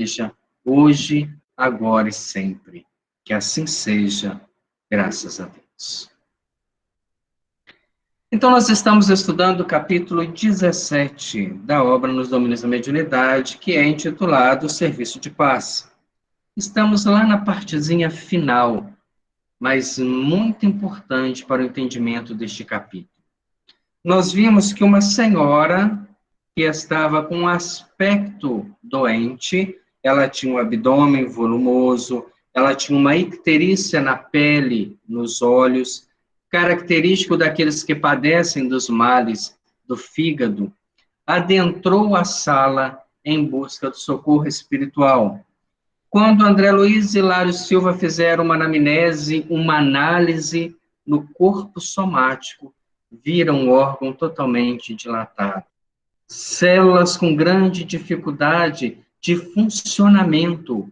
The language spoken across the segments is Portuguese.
seja hoje, agora e sempre. Que assim seja, graças a Deus. Então, nós estamos estudando o capítulo 17 da obra Nos Domínios da Mediunidade, que é intitulado Serviço de Paz. Estamos lá na partezinha final, mas muito importante para o entendimento deste capítulo. Nós vimos que uma senhora que estava com um aspecto doente, ela tinha um abdômen volumoso, ela tinha uma icterícia na pele, nos olhos, característico daqueles que padecem dos males do fígado, adentrou a sala em busca do socorro espiritual. Quando André Luiz e Hilário Silva fizeram uma anamnese, uma análise no corpo somático, viram o órgão totalmente dilatado. Células com grande dificuldade de funcionamento.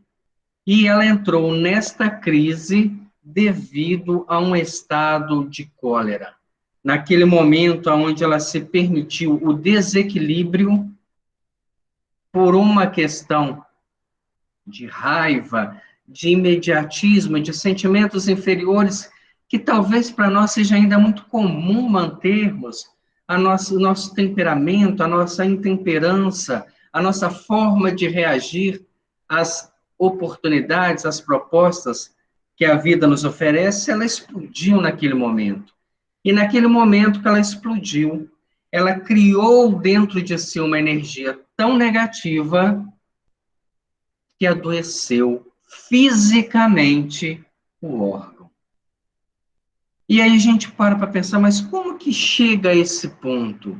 E ela entrou nesta crise devido a um estado de cólera. Naquele momento onde ela se permitiu o desequilíbrio por uma questão de raiva, de imediatismo, de sentimentos inferiores, que talvez para nós seja ainda muito comum mantermos o nosso temperamento, a nossa intemperança, a nossa forma de reagir às oportunidades, às propostas que a vida nos oferece, ela explodiu naquele momento. E naquele momento que ela explodiu, ela criou dentro de si uma energia tão negativa que adoeceu fisicamente o órgão. E aí a gente para pensar, mas como que chega a esse ponto?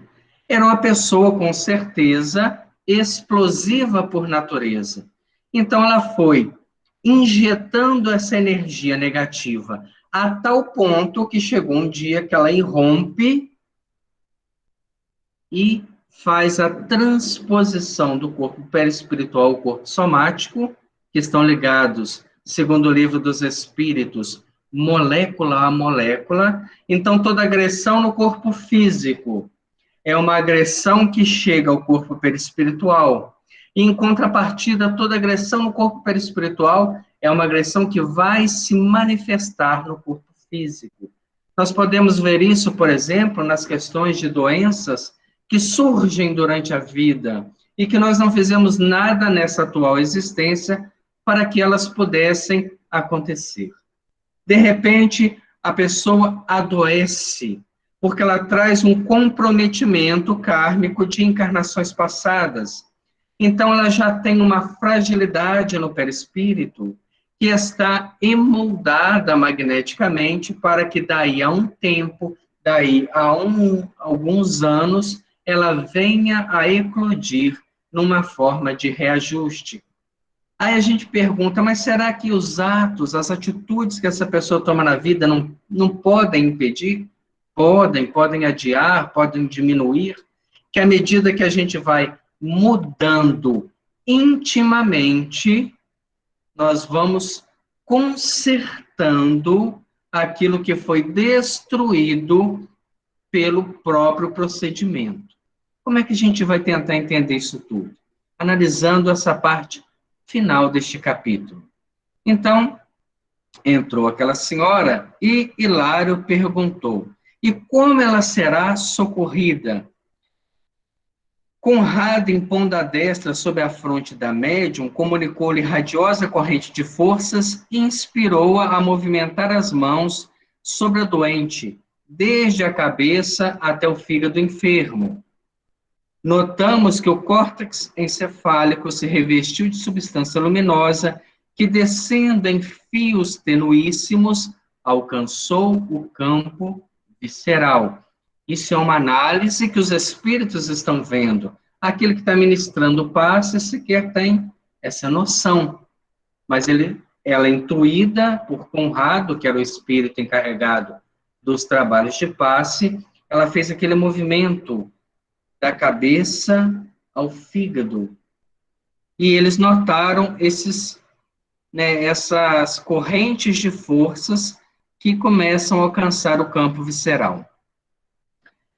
Era uma pessoa, com certeza, explosiva por natureza. Então ela foi injetando essa energia negativa a tal ponto que chegou um dia que ela irrompe e faz a transposição do corpo perispiritual ao corpo somático, que estão ligados, segundo o Livro dos Espíritos, molécula a molécula. Então, toda agressão no corpo físico é uma agressão que chega ao corpo perispiritual. E, em contrapartida, toda agressão no corpo perispiritual é uma agressão que vai se manifestar no corpo físico. Nós podemos ver isso, por exemplo, nas questões de doenças que surgem durante a vida e que nós não fizemos nada nessa atual existência para que elas pudessem acontecer. De repente, a pessoa adoece, porque ela traz um comprometimento kármico de encarnações passadas. Então, ela já tem uma fragilidade no perispírito que está emoldada magneticamente para que daí a um tempo, daí a alguns anos, ela venha a eclodir numa forma de reajuste. Aí a gente pergunta, mas será que os atos, as atitudes que essa pessoa toma na vida não podem impedir? Podem adiar, podem diminuir, que à medida que a gente vai mudando intimamente, nós vamos consertando aquilo que foi destruído pelo próprio procedimento. Como é que a gente vai tentar entender isso tudo? Analisando essa parte final deste capítulo. Então, entrou aquela senhora e Hilário perguntou, e como ela será socorrida? Conrado, impondo a destra sobre a fronte da médium, comunicou-lhe radiosa corrente de forças e inspirou-a a movimentar as mãos sobre a doente, desde a cabeça até o fígado enfermo. Notamos que o córtex encefálico se revestiu de substância luminosa que, descendo em fios tenuíssimos, alcançou o campo visceral. Isso é uma análise que os espíritos estão vendo. Aquele que está ministrando o passe sequer tem essa noção. Mas ela, intuída por Conrado, que era o espírito encarregado dos trabalhos de passe, ela fez aquele movimento da cabeça ao fígado. E eles notaram essas correntes de forças que começam a alcançar o campo visceral.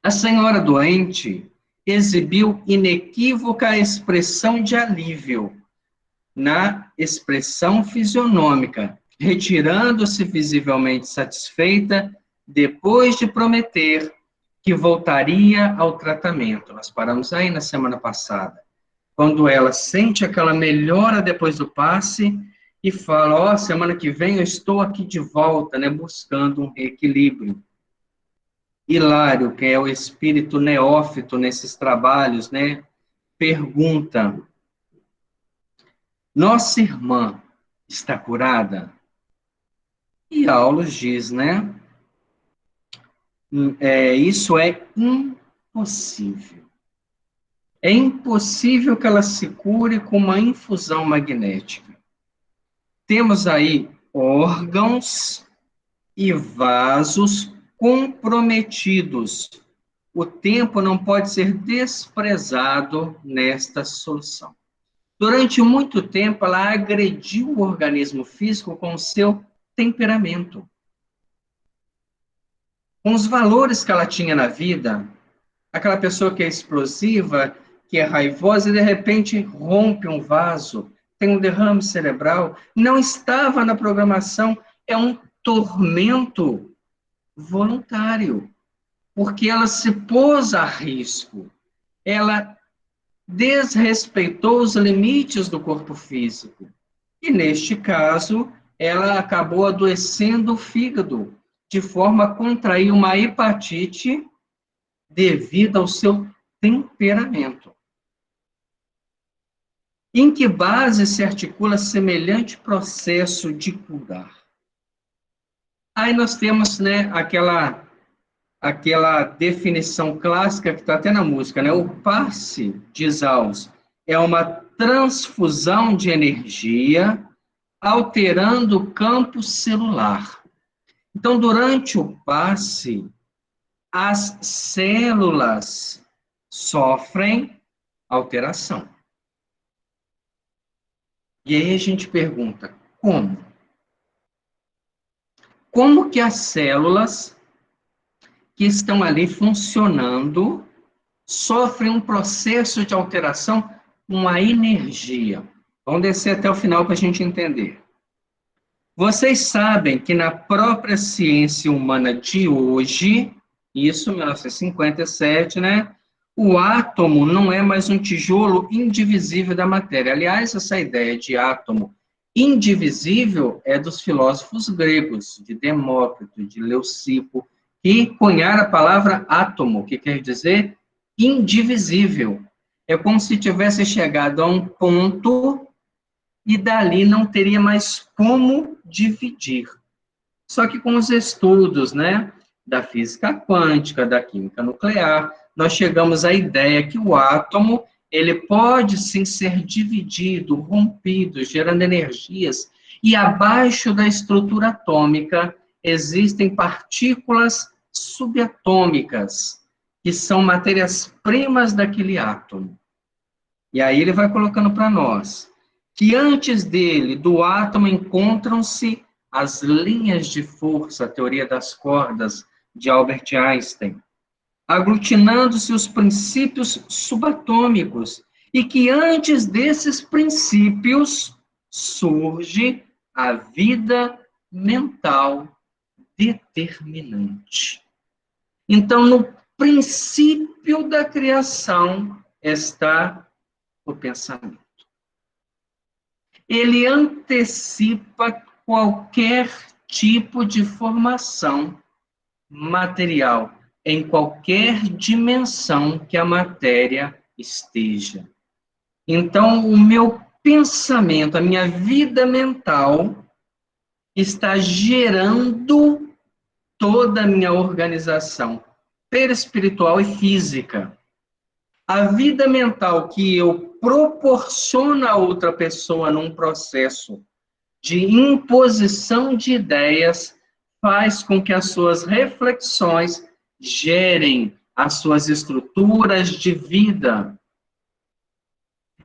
A senhora doente exibiu inequívoca expressão de alívio, na expressão fisionômica, retirando-se visivelmente satisfeita, depois de prometer que voltaria ao tratamento. Nós paramos aí na semana passada. Quando ela sente aquela melhora depois do passe e fala, ó, semana que vem eu estou aqui de volta, né, buscando um equilíbrio. Hilário, que é o espírito neófito nesses trabalhos, né, pergunta, nossa irmã está curada? E Aulos diz, né, isso é impossível. É impossível que ela se cure com uma infusão magnética. Temos aí órgãos e vasos comprometidos. O tempo não pode ser desprezado nesta solução. Durante muito tempo, ela agrediu o organismo físico com o seu temperamento. Com os valores que ela tinha na vida, aquela pessoa que é explosiva, que é raivosa, e de repente rompe um vaso, tem um derrame cerebral, não estava na programação, é um tormento voluntário, porque ela se pôs a risco, ela desrespeitou os limites do corpo físico. E, neste caso, ela acabou adoecendo o fígado, de forma a contrair uma hepatite devido ao seu temperamento. Em que base se articula semelhante processo de curar? Aí nós temos, né, aquela definição clássica que está até na música, né? O passe, diz Alves, é uma transfusão de energia alterando o campo celular. Então, durante o passe, as células sofrem alteração. E aí a gente pergunta, como? Como que as células que estão ali funcionando sofrem um processo de alteração com a energia? Vamos descer até o final para a gente entender. Vocês sabem que na própria ciência humana de hoje, isso 1957, né? O átomo não é mais um tijolo indivisível da matéria. Aliás, essa ideia de átomo indivisível é dos filósofos gregos, de Demócrito, de Leucipo, que cunharam a palavra átomo, que quer dizer indivisível. É como se tivesse chegado a um ponto e dali não teria mais como dividir. Só que com os estudos, né, da física quântica, da química nuclear, nós chegamos à ideia que o átomo, ele pode sim ser dividido, rompido, gerando energias, e abaixo da estrutura atômica existem partículas subatômicas, que são matérias-primas daquele átomo. E aí ele vai colocando para nós que antes dele, do átomo, encontram-se as linhas de força, a teoria das cordas de Albert Einstein, aglutinando-se os princípios subatômicos, e que antes desses princípios surge a vida mental determinante. Então, no princípio da criação está o pensamento. Ele antecipa qualquer tipo de formação material, em qualquer dimensão que a matéria esteja. Então, o meu pensamento, a minha vida mental, está gerando toda a minha organização perispiritual e física. A vida mental que eu proporciono a outra pessoa num processo de imposição de ideias faz com que as suas reflexões gerem as suas estruturas de vida.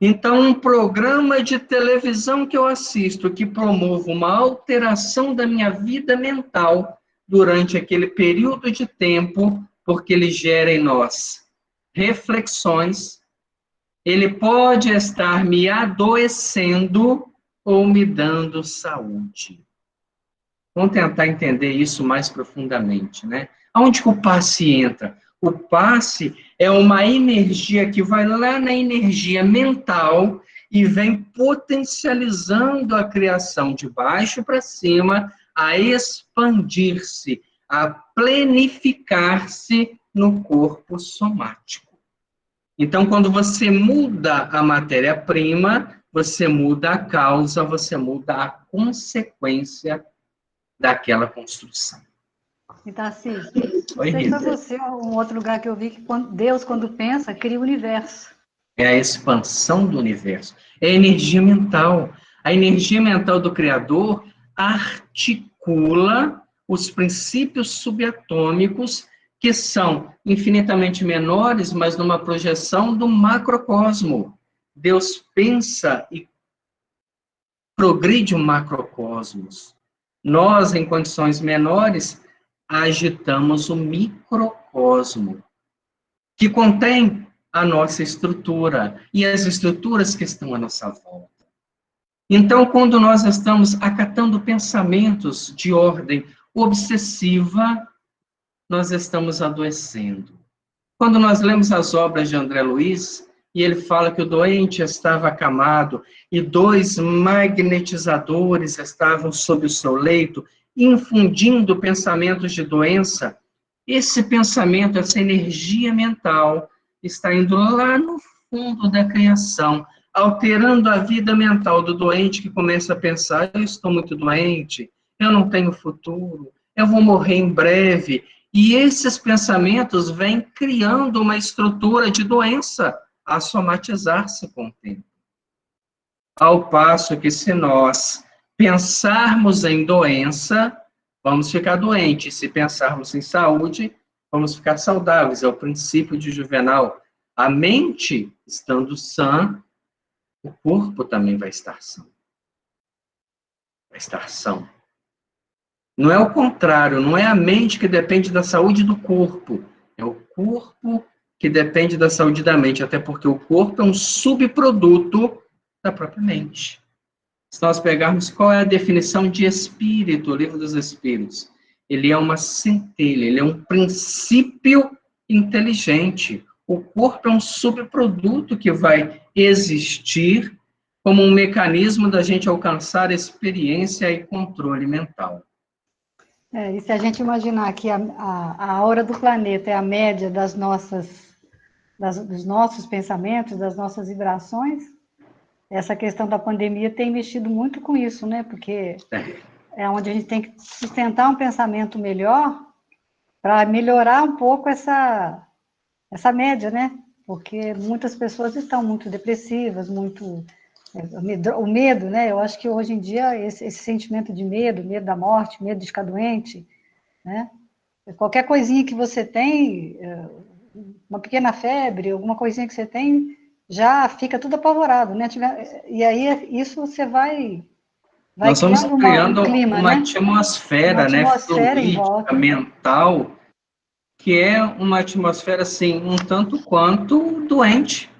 Então, um programa de televisão que eu assisto que promova uma alteração da minha vida mental durante aquele período de tempo, porque ele gera em nós reflexões, Ele pode estar me adoecendo ou me dando saúde. Vamos tentar entender isso mais profundamente, né? Aonde que o passe entra? O passe é uma energia que vai lá na energia mental e vem potencializando a criação de baixo para cima, a expandir-se, a plenificar-se no corpo somático. Então, quando você muda a matéria-prima, você muda a causa, você muda a consequência daquela construção. Então, assim, Oi, sei para Rita. você um outro lugar que eu vi que Deus, quando pensa, cria o universo. É a expansão do universo. É a energia mental. A energia mental do Criador articula os princípios subatômicos que são infinitamente menores, mas numa projeção do macrocosmo. Deus pensa e progride o macrocosmos. Nós, em condições menores, agitamos o microcosmo, que contém a nossa estrutura e as estruturas que estão à nossa volta. Então, quando nós estamos acatando pensamentos de ordem obsessiva, nós estamos adoecendo. Quando nós lemos as obras de André Luiz, e ele fala que o doente estava acamado e 2 magnetizadores estavam sob o seu leito, infundindo pensamentos de doença, esse pensamento, essa energia mental, está indo lá no fundo da criação, alterando a vida mental do doente, que começa a pensar: eu estou muito doente, eu não tenho futuro, eu vou morrer em breve. E esses pensamentos vêm criando uma estrutura de doença a somatizar-se com o tempo. Ao passo que, se nós pensarmos em doença, vamos ficar doentes. Se pensarmos em saúde, vamos ficar saudáveis. É o princípio de Juvenal. A mente estando sã, o corpo também vai estar são. Vai estar são. Não é o contrário, não é a mente que depende da saúde do corpo, é o corpo que depende da saúde da mente, até porque o corpo é um subproduto da própria mente. Se nós pegarmos qual é a definição de espírito, o Livro dos Espíritos, ele é uma centelha, ele é um princípio inteligente. O corpo é um subproduto que vai existir como um mecanismo da gente alcançar experiência e controle mental. E se a gente imaginar que a aura do planeta é a média dos nossos pensamentos, das nossas vibrações, essa questão da pandemia tem mexido muito com isso, né? Porque é onde a gente tem que sustentar um pensamento melhor para melhorar um pouco essa média, né? Porque muitas pessoas estão muito depressivas, o medo, né? Eu acho que hoje em dia esse sentimento de medo da morte, medo de ficar doente, né? Qualquer coisinha que você tem, uma pequena febre, alguma coisinha que você tem, já fica tudo apavorado, né? E aí isso você vai Nós vamos criando criando um clima, uma né? atmosfera, Uma né, atmosfera em fluídica, volta. mental, que é uma atmosfera, assim, um tanto quanto doente.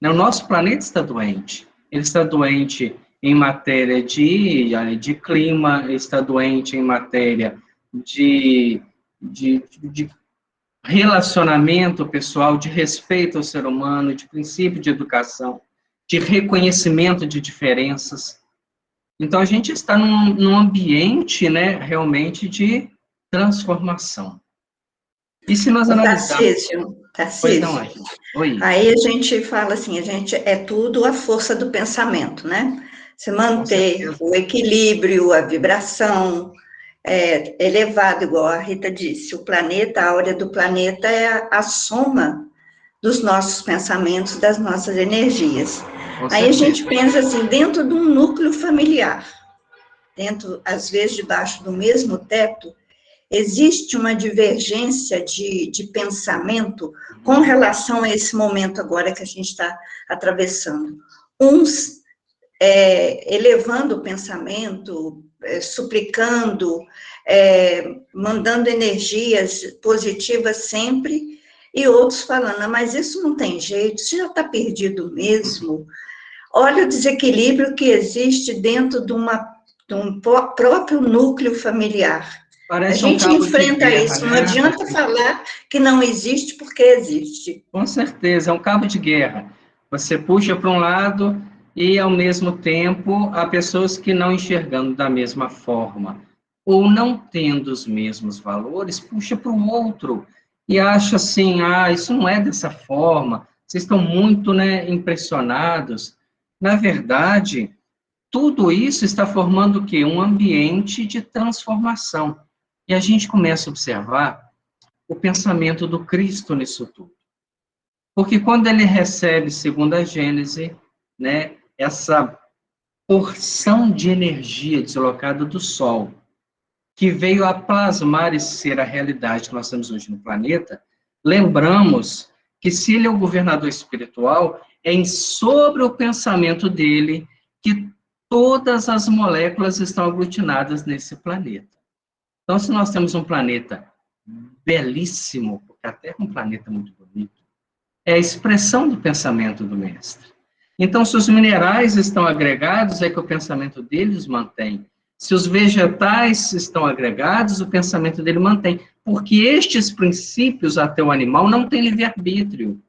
O nosso planeta está doente. Ele está doente em matéria de clima, ele está doente em matéria de relacionamento pessoal, de respeito ao ser humano, de princípio de educação, de reconhecimento de diferenças. Então, a gente está num ambiente, né, realmente de transformação. E se nós analisarmos... Pois não, Tarcísio, oi. aí a gente fala assim, é tudo a força do pensamento, né? Você manter o equilíbrio, a vibração elevado, igual a Rita disse, o planeta, a áurea do planeta é a soma dos nossos pensamentos, das nossas energias. Aí a gente pensa assim, dentro de um núcleo familiar, dentro, às vezes, debaixo do mesmo teto, existe uma divergência de pensamento com relação a esse momento agora que a gente está atravessando. Uns elevando o pensamento, suplicando, mandando energias positivas sempre, e outros falando, mas isso não tem jeito, isso já está perdido mesmo. Olha o desequilíbrio que existe dentro de um próprio núcleo familiar. Parece A um gente cabo de enfrenta guerra, isso, não né? adianta falar que não existe porque existe. Com certeza, é um cabo de guerra. Você puxa para um lado e, ao mesmo tempo, há pessoas que não enxergando da mesma forma, ou não tendo os mesmos valores, puxa para o outro e acha assim, isso não é dessa forma, vocês estão muito, né, impressionados. Na verdade, tudo isso está formando o quê? Um ambiente de transformação. E a gente começa a observar o pensamento do Cristo nisso tudo. Porque quando ele recebe, segundo a Gênese, né, essa porção de energia deslocada do Sol, que veio a plasmar e ser a realidade que nós temos hoje no planeta, lembramos que se ele é o governador espiritual, é sobre o pensamento dele que todas as moléculas estão aglutinadas nesse planeta. Então, se nós temos um planeta belíssimo, porque a Terra é um planeta muito bonito, é a expressão do pensamento do mestre. Então, se os minerais estão agregados, é que o pensamento deles mantém. Se os vegetais estão agregados, o pensamento dele mantém. Porque estes princípios, até o animal, não têm livre-arbítrio.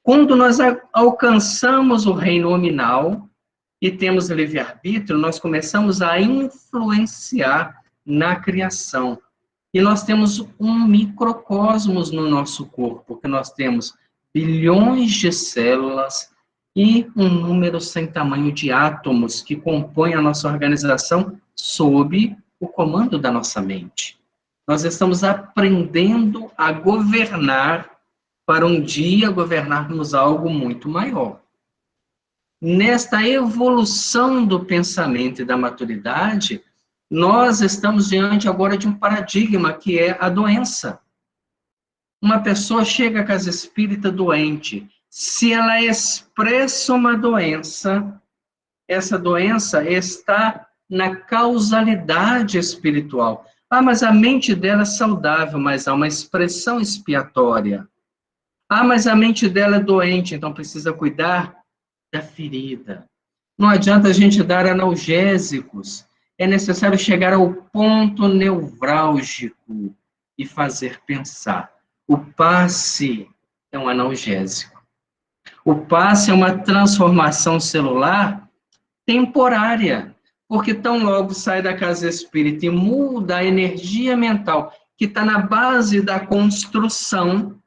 Quando nós alcançamos o reino nominal e temos livre-arbítrio, nós começamos a influenciar na criação. E nós temos um microcosmos no nosso corpo, que nós temos bilhões de células e um número sem tamanho de átomos que compõem a nossa organização sob o comando da nossa mente. Nós estamos aprendendo a governar para um dia governarmos algo muito maior. Nesta evolução do pensamento e da maturidade, nós estamos diante agora de um paradigma que é a doença. Uma pessoa chega à casa espírita doente. Se ela expressa uma doença, essa doença está na causalidade espiritual. Mas a mente dela é saudável, mas há uma expressão expiatória. Mas a mente dela é doente, então precisa cuidar da ferida. Não adianta a gente dar analgésicos. É necessário chegar ao ponto nevrálgico e fazer pensar. O passe é um analgésico. O passe é uma transformação celular temporária, porque tão logo sai da casa espírita e muda a energia mental, que está na base da construção,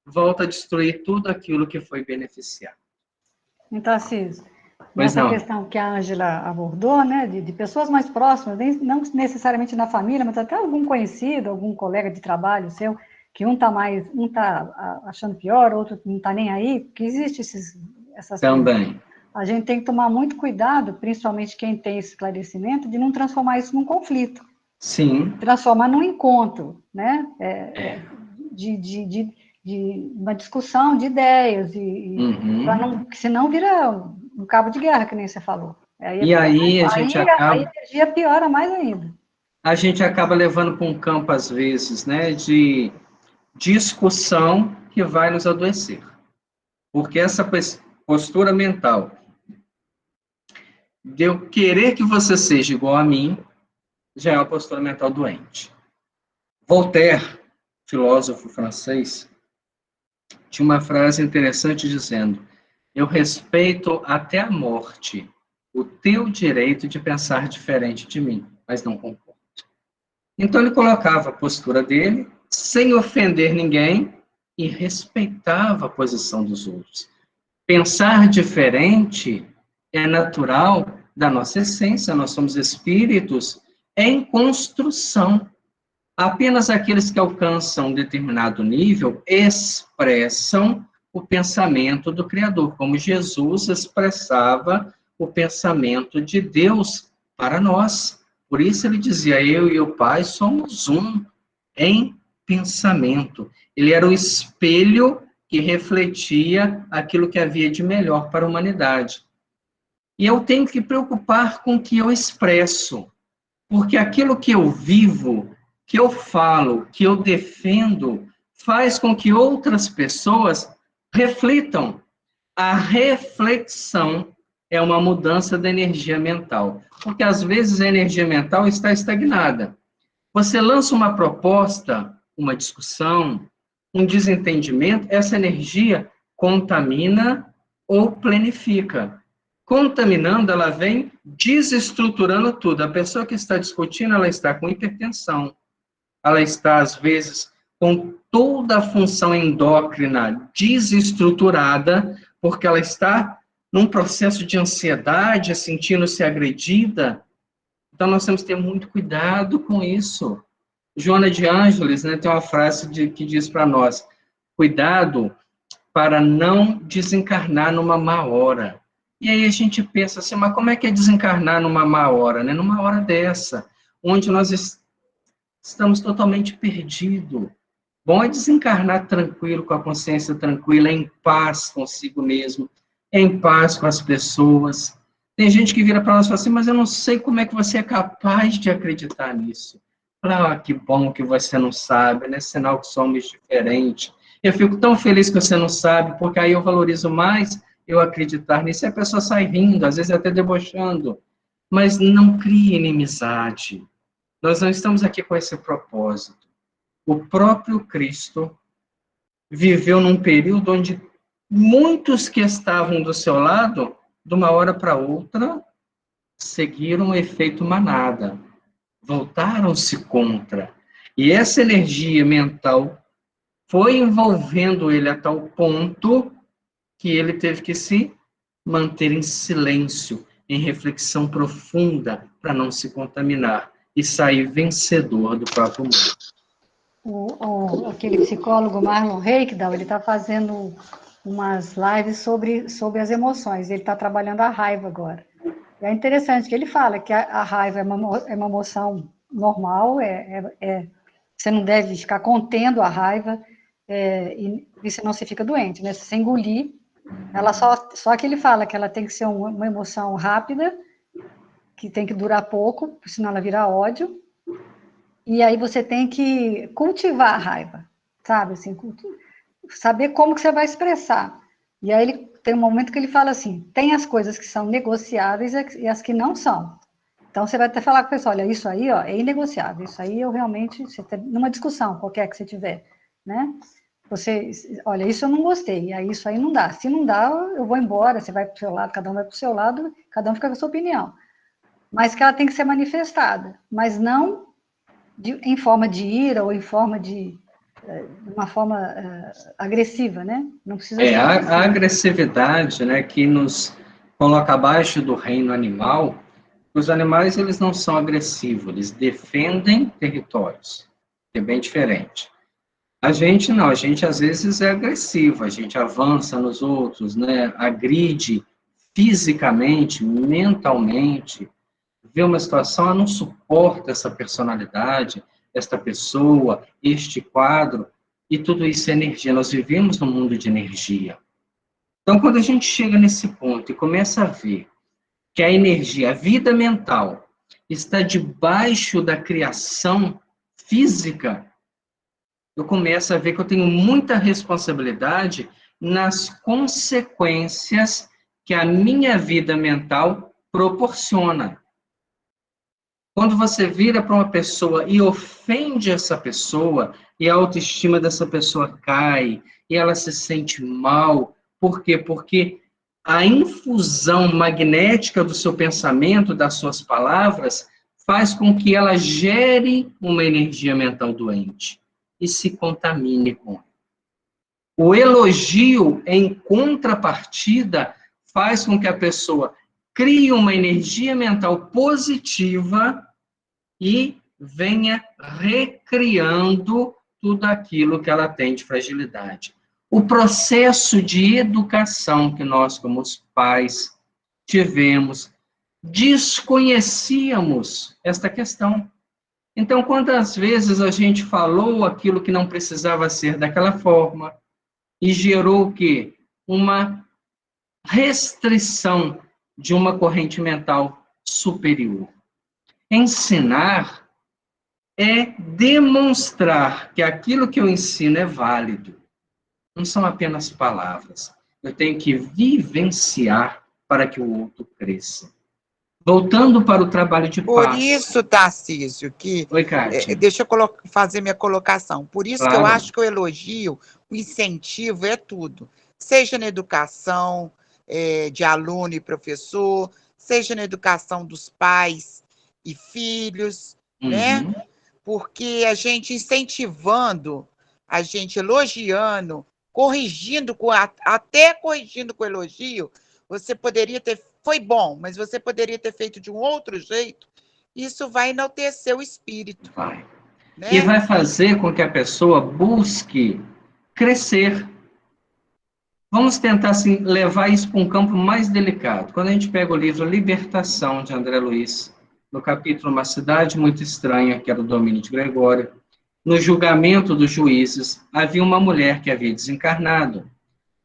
volta a destruir tudo aquilo que foi beneficiado. Então, Tarcísio, nessa questão que a Ângela abordou, né, de pessoas mais próximas, não necessariamente na família, mas até algum conhecido, algum colega de trabalho seu, que um tá achando pior, outro não está nem aí, porque existe essas também coisas. A gente tem que tomar muito cuidado, principalmente quem tem esse esclarecimento, de não transformar isso num conflito. Sim. Transformar num encontro, né? De uma discussão de ideias, senão vira um cabo de guerra, que nem você falou. Aí a energia piora mais ainda. A gente acaba levando para um campo, às vezes, né, de discussão que vai nos adoecer. Porque essa postura mental de eu querer que você seja igual a mim, já é uma postura mental doente. Voltaire, filósofo francês, tinha uma frase interessante dizendo: eu respeito até a morte o teu direito de pensar diferente de mim, mas não concordo. Então ele colocava a postura dele, sem ofender ninguém, e respeitava a posição dos outros. Pensar diferente é natural da nossa essência, nós somos espíritos em construção. Apenas aqueles que alcançam um determinado nível expressam o pensamento do Criador, como Jesus expressava o pensamento de Deus para nós. Por isso ele dizia, eu e o Pai somos um em pensamento. Ele era o espelho que refletia aquilo que havia de melhor para a humanidade. E eu tenho que preocupar com o que eu expresso, porque aquilo que eu vivo, que eu falo, que eu defendo, faz com que outras pessoas reflitam. A reflexão é uma mudança da energia mental, porque às vezes a energia mental está estagnada. Você lança uma proposta, uma discussão, um desentendimento, essa energia contamina ou planifica. Contaminando, ela vem desestruturando tudo. A pessoa que está discutindo, ela está com hipertensão. Ela está, às vezes, com toda a função endócrina desestruturada, porque ela está num processo de ansiedade, sentindo-se agredida. Então, nós temos que ter muito cuidado com isso. Joana de Ângeles, né, tem uma frase que diz para nós, cuidado para não desencarnar numa má hora. E aí a gente pensa assim, mas como é que é desencarnar numa má hora? Né? Numa hora dessa, onde nós estamos totalmente perdidos. Bom é desencarnar tranquilo, com a consciência tranquila, em paz consigo mesmo, em paz com as pessoas. Tem gente que vira para nós e fala assim, mas eu não sei como é que você é capaz de acreditar nisso. Ah, que bom que você não sabe, né? Sinal que somos diferentes. Eu fico tão feliz que você não sabe, porque aí eu valorizo mais eu acreditar nisso. E a pessoa sai rindo, às vezes até debochando. Mas não crie inimizade. Nós não estamos aqui com esse propósito. O próprio Cristo viveu num período onde muitos que estavam do seu lado, de uma hora para outra, seguiram o efeito manada, voltaram-se contra. E essa energia mental foi envolvendo ele a tal ponto que ele teve que se manter em silêncio, em reflexão profunda, para não se contaminar e sair vencedor do próprio mundo. Aquele psicólogo Marlon Reikdal, ele está fazendo umas lives sobre as emoções. Ele está trabalhando a raiva agora. E é interessante que ele fala que a raiva é uma emoção normal, você não deve ficar contendo a raiva, e senão você fica doente, né? Se você engolir, ela só que ele fala que ela tem que ser uma emoção rápida, que tem que durar pouco, senão ela vira ódio. E aí você tem que cultivar a raiva, sabe? Assim, saber como que você vai expressar. E aí ele tem um momento que ele fala assim, tem as coisas que são negociáveis e as que não são. Então você vai até falar com a pessoa, olha, isso aí, ó, é inegociável, isso aí eu realmente, numa discussão qualquer que você tiver, né? Você, olha, isso eu não gostei, aí isso aí não dá. Se não dá, eu vou embora, você vai para o seu lado, cada um vai para o seu lado, cada um fica com a sua opinião. Mas que ela tem que ser manifestada, mas não em forma de ira ou em forma de uma forma agressiva, né? Não precisa ser agressiva. A agressividade, né, que nos coloca abaixo do reino animal. Os animais, eles não são agressivos, eles defendem territórios, que é bem diferente. A gente não, a gente às vezes é agressivo, a gente avança nos outros, né, agride fisicamente, mentalmente, vê uma situação, não suporta essa personalidade, esta pessoa, este quadro, e tudo isso é energia. Nós vivemos num mundo de energia. Então, quando a gente chega nesse ponto e começa a ver que a energia, a vida mental, está debaixo da criação física, eu começo a ver que eu tenho muita responsabilidade nas consequências que a minha vida mental proporciona. Quando você vira para uma pessoa e ofende essa pessoa, e a autoestima dessa pessoa cai, e ela se sente mal, por quê? Porque a infusão magnética do seu pensamento, das suas palavras, faz com que ela gere uma energia mental doente e se contamine com. O elogio, em contrapartida, faz com que a pessoa crie uma energia mental positiva e venha recriando tudo aquilo que ela tem de fragilidade. O processo de educação que nós, como os pais, tivemos, desconhecíamos esta questão. Então, quantas vezes a gente falou aquilo que não precisava ser daquela forma e gerou o quê? Uma restrição de uma corrente mental superior. Ensinar é demonstrar que aquilo que eu ensino é válido. Não são apenas palavras. Eu tenho que vivenciar para que o outro cresça. Voltando para o trabalho de Por paz. isso, Tarcísio, que... Oi, Kátia. deixa eu fazer minha colocação. Por isso que eu Claro. acho que o elogio, o incentivo é tudo. Seja na educação de aluno e professor, seja na educação dos pais e filhos, né? Porque a gente incentivando, a gente elogiando, corrigindo, até corrigindo com elogio, você poderia ter... Foi bom, mas você poderia ter feito de um outro jeito. Isso vai enaltecer o espírito. Vai. Né? E vai fazer com que a pessoa busque crescer. Vamos tentar assim, levar isso para um campo mais delicado. Quando a gente pega o livro Libertação, de André Luiz, no capítulo Uma Cidade Muito Estranha, que era o domínio de Gregório, no julgamento dos juízes, havia uma mulher que havia desencarnado.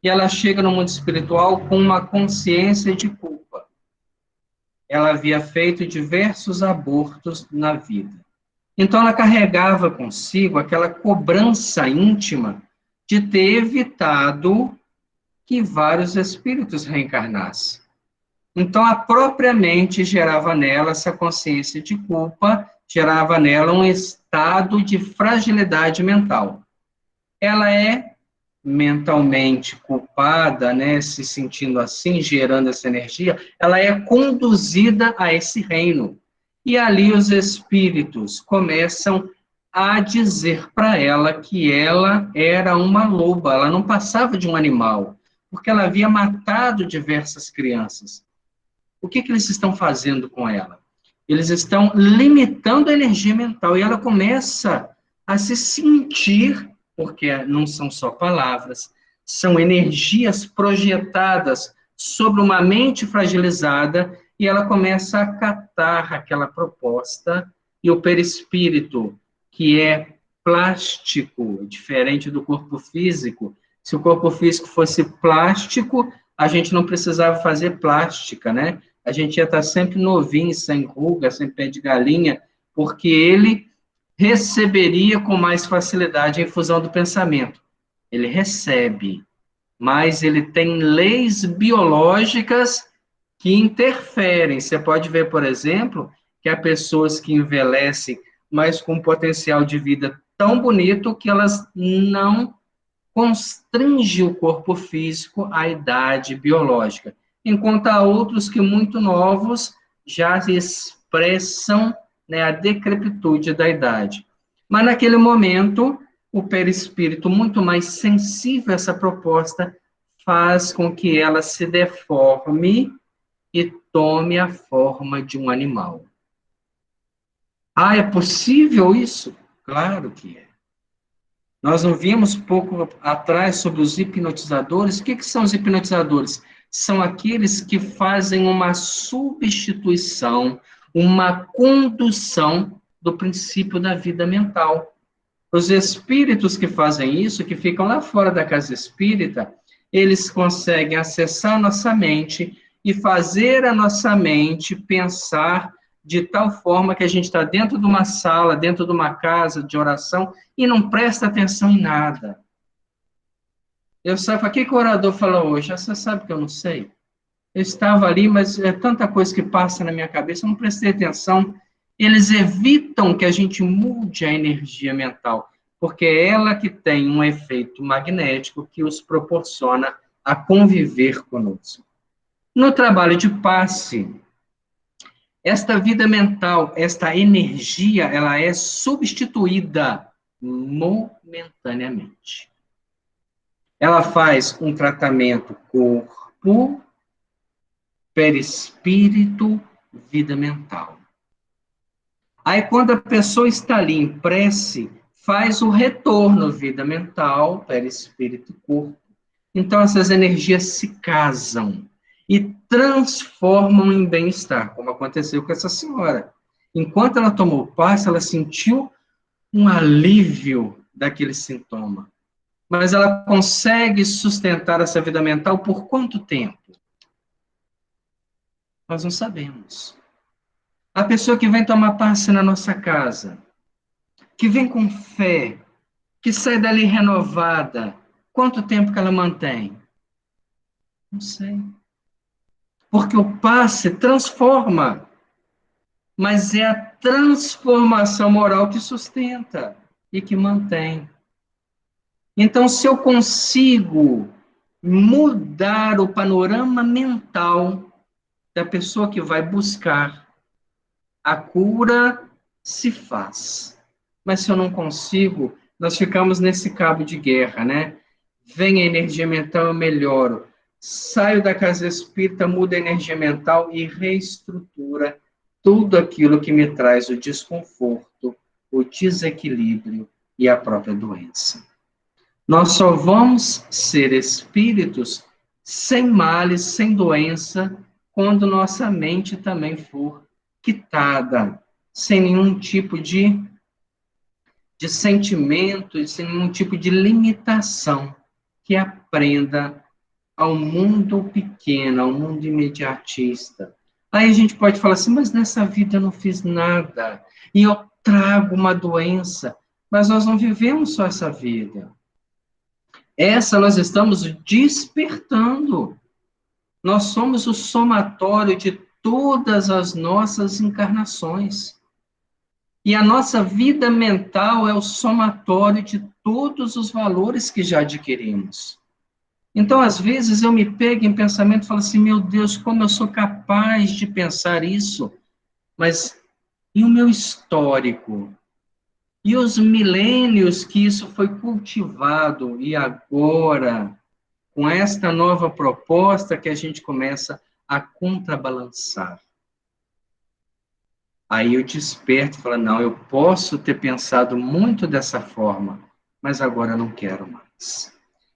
E ela chega no mundo espiritual com uma consciência de culpa. Ela havia feito diversos abortos na vida. Então, ela carregava consigo aquela cobrança íntima de ter evitado que vários espíritos reencarnassem. Então, a própria mente gerava nela essa consciência de culpa, gerava nela um estado de fragilidade mental. Ela é mentalmente culpada, né, se sentindo assim, gerando essa energia, ela é conduzida a esse reino. E ali os espíritos começam a dizer para ela que ela era uma loba, ela não passava de um animal, porque ela havia matado diversas crianças. O que eles estão fazendo com ela? Eles estão limitando a energia mental, e ela começa a se sentir, porque não são só palavras, são energias projetadas sobre uma mente fragilizada, e ela começa a acatar aquela proposta, e o perispírito, que é plástico, diferente do corpo físico. Se o corpo físico fosse plástico, a gente não precisava fazer plástica, né? A gente ia estar sempre novinho, sem ruga, sem pé de galinha, porque ele receberia com mais facilidade a infusão do pensamento. Ele recebe, mas ele tem leis biológicas que interferem. Você pode ver, por exemplo, que há pessoas que envelhecem, mas com um potencial de vida tão bonito que elas não constringem o corpo físico à idade biológica, enquanto há outros que, muito novos, já expressam, né, a decrepitude da idade. Mas, naquele momento, o perispírito, muito mais sensível a essa proposta, faz com que ela se deforme e tome a forma de um animal. Ah, é possível isso? Claro que é. Nós não vimos pouco atrás sobre os hipnotizadores. O que são os hipnotizadores? São aqueles que fazem uma substituição, uma condução do princípio da vida mental. Os espíritos que fazem isso, que ficam lá fora da casa espírita, eles conseguem acessar a nossa mente e fazer a nossa mente pensar de tal forma que a gente está dentro de uma sala, dentro de uma casa de oração, e não presta atenção em nada. Eu sei, o que o orador falou hoje? Você sabe que eu não sei. Eu estava ali, mas é tanta coisa que passa na minha cabeça, eu não prestei atenção. Eles evitam que a gente mude a energia mental, porque é ela que tem um efeito magnético que os proporciona a conviver conosco. No trabalho de passe, esta vida mental, esta energia, ela é substituída momentaneamente. Ela faz um tratamento corpo, perispírito, vida mental. Aí, quando a pessoa está ali em prece, faz o retorno, vida mental, perispírito, corpo. Então, essas energias se casam e transformam em bem-estar, como aconteceu com essa senhora. Enquanto ela tomou passe, ela sentiu um alívio daquele sintoma. Mas ela consegue sustentar essa vida mental por quanto tempo? Nós não sabemos. A pessoa que vem tomar passe na nossa casa, que vem com fé, que sai dali renovada, quanto tempo que ela mantém? Não sei. Porque o passe transforma, mas é a transformação moral que sustenta e que mantém. Então, se eu consigo mudar o panorama mental da pessoa que vai buscar a cura, se faz. Mas se eu não consigo, nós ficamos nesse cabo de guerra, né? Vem a energia mental, eu melhoro. Saio da casa espírita, mudo a energia mental e reestrutura tudo aquilo que me traz o desconforto, o desequilíbrio e a própria doença. Nós só vamos ser espíritos sem males, sem doença, quando nossa mente também for quitada, sem nenhum tipo de sentimento, sem nenhum tipo de limitação, que aprenda ao mundo pequeno, ao mundo imediatista. Aí a gente pode falar assim, mas nessa vida eu não fiz nada, e eu trago uma doença, mas nós não vivemos só essa vida. Essa nós estamos despertando. Nós somos o somatório de todas as nossas encarnações. E a nossa vida mental é o somatório de todos os valores que já adquirimos. Então, às vezes, eu me pego em pensamento e falo assim, meu Deus, como eu sou capaz de pensar isso? Mas e o meu histórico? E os milênios que isso foi cultivado, e agora, com esta nova proposta que a gente começa a contrabalançar. Aí eu desperto e falo, não, eu posso ter pensado muito dessa forma, mas agora eu não quero mais.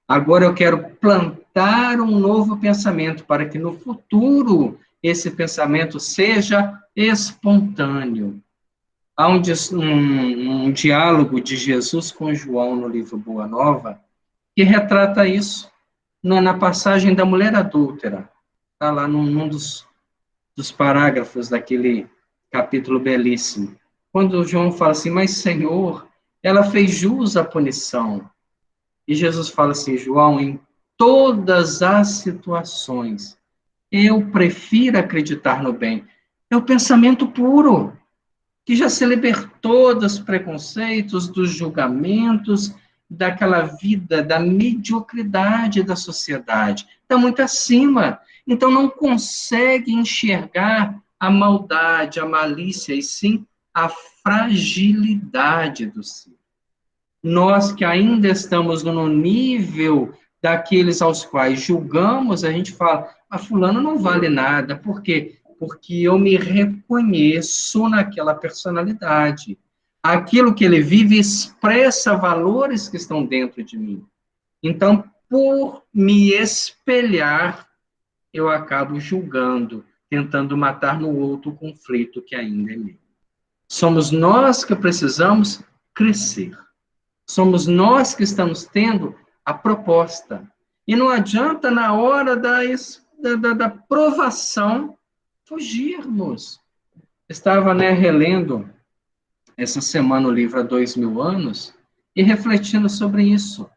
Agora eu quero plantar um novo pensamento para que no futuro esse pensamento seja espontâneo. Há um diálogo de Jesus com João no livro Boa Nova que retrata isso na passagem da mulher adúltera. Está lá num dos parágrafos daquele capítulo belíssimo. Quando João fala assim, mas Senhor, ela fez jus à punição. E Jesus fala assim, João, em todas as situações, eu prefiro acreditar no bem. É o pensamento puro, que já se libertou dos preconceitos, dos julgamentos, daquela vida, da mediocridade da sociedade. Está muito acima. Então, não consegue enxergar a maldade, a malícia, e sim a fragilidade do ser. Nós que ainda estamos no nível daqueles aos quais julgamos, a gente fala, fulano não vale nada. Por quê? Porque eu me reconheço naquela personalidade. Aquilo que ele vive expressa valores que estão dentro de mim. Então, por me espelhar, eu acabo julgando, tentando matar no outro o conflito que ainda é meu. Somos nós que precisamos crescer. Somos nós que estamos tendo a proposta. E não adianta, na hora da provação, fugirmos. Estava relendo essa semana o livro Há 2000 anos e refletindo sobre isso.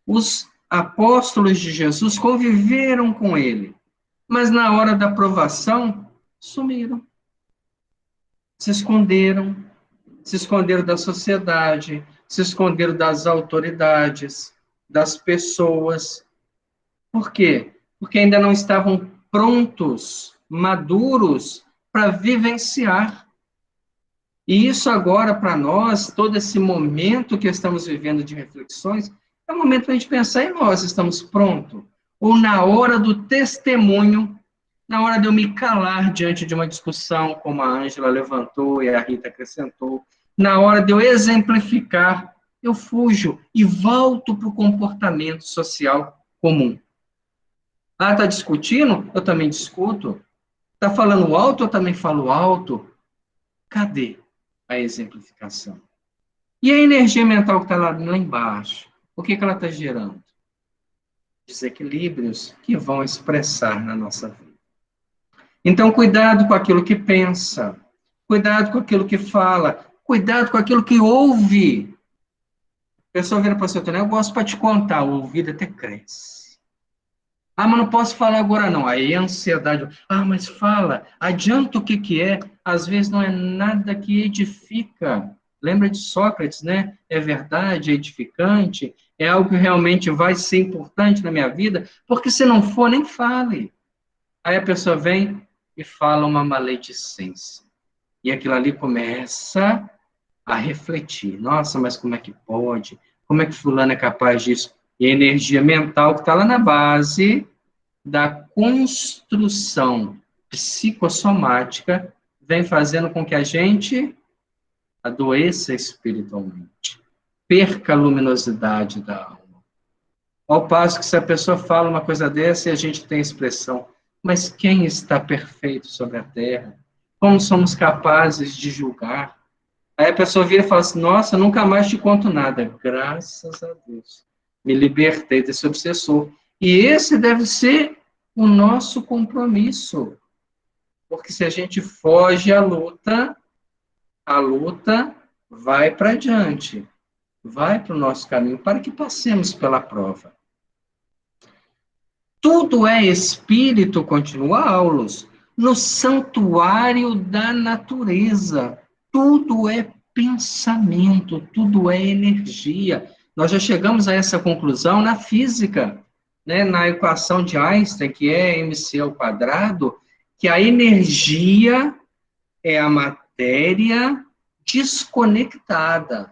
Os apóstolos de Jesus conviveram com ele, mas na hora da provação, sumiram. Se esconderam da sociedade, se esconderam das autoridades, das pessoas. Por quê? Porque ainda não estavam prontos, maduros, para vivenciar. E isso agora, para nós, todo esse momento que estamos vivendo de reflexões, é um momento para a gente pensar em nós, estamos prontos? Ou na hora do testemunho, na hora de eu me calar diante de uma discussão, como a Ângela levantou e a Rita acrescentou, na hora de eu exemplificar, eu fujo e volto para o comportamento social comum. Ah, está discutindo? Eu também discuto. Está falando alto? Eu também falo alto. Cadê a exemplificação? E a energia mental que está lá embaixo? O que ela está gerando? Desequilíbrios que vão expressar na nossa vida. Então, cuidado com aquilo que pensa. Cuidado com aquilo que fala. Cuidado com aquilo que ouve. A pessoa vira para você, eu gosto para te contar, o ouvido até cresce. Ah, mas não posso falar agora não. Aí a ansiedade, mas fala, adianta o que que é? Às vezes não é nada que edifica. Lembra de Sócrates, né? É verdade, é edificante, é algo que realmente vai ser importante na minha vida, porque se não for, nem fale. Aí a pessoa vem e fala uma maledicência. E aquilo ali começa a refletir. Nossa, mas como é que pode? Como é que fulano é capaz disso? E a energia mental que está lá na base da construção psicossomática vem fazendo com que a gente adoeça espiritualmente, perca a luminosidade da alma. Ao passo que se a pessoa fala uma coisa dessa e a gente tem expressão, mas quem está perfeito sobre a terra? Como somos capazes de julgar? Aí a pessoa vira e fala assim, nossa, nunca mais te conto nada. Graças a Deus, me libertei desse obsessor. E esse deve ser o nosso compromisso. Porque se a gente foge à luta, a luta vai para adiante, vai para o nosso caminho, para que passemos pela prova. Tudo é espírito, continua Aulus, no santuário da natureza. Tudo é pensamento, tudo é energia. Nós já chegamos a essa conclusão na física, né? Na equação de Einstein, que é mc², que a energia é a matéria desconectada.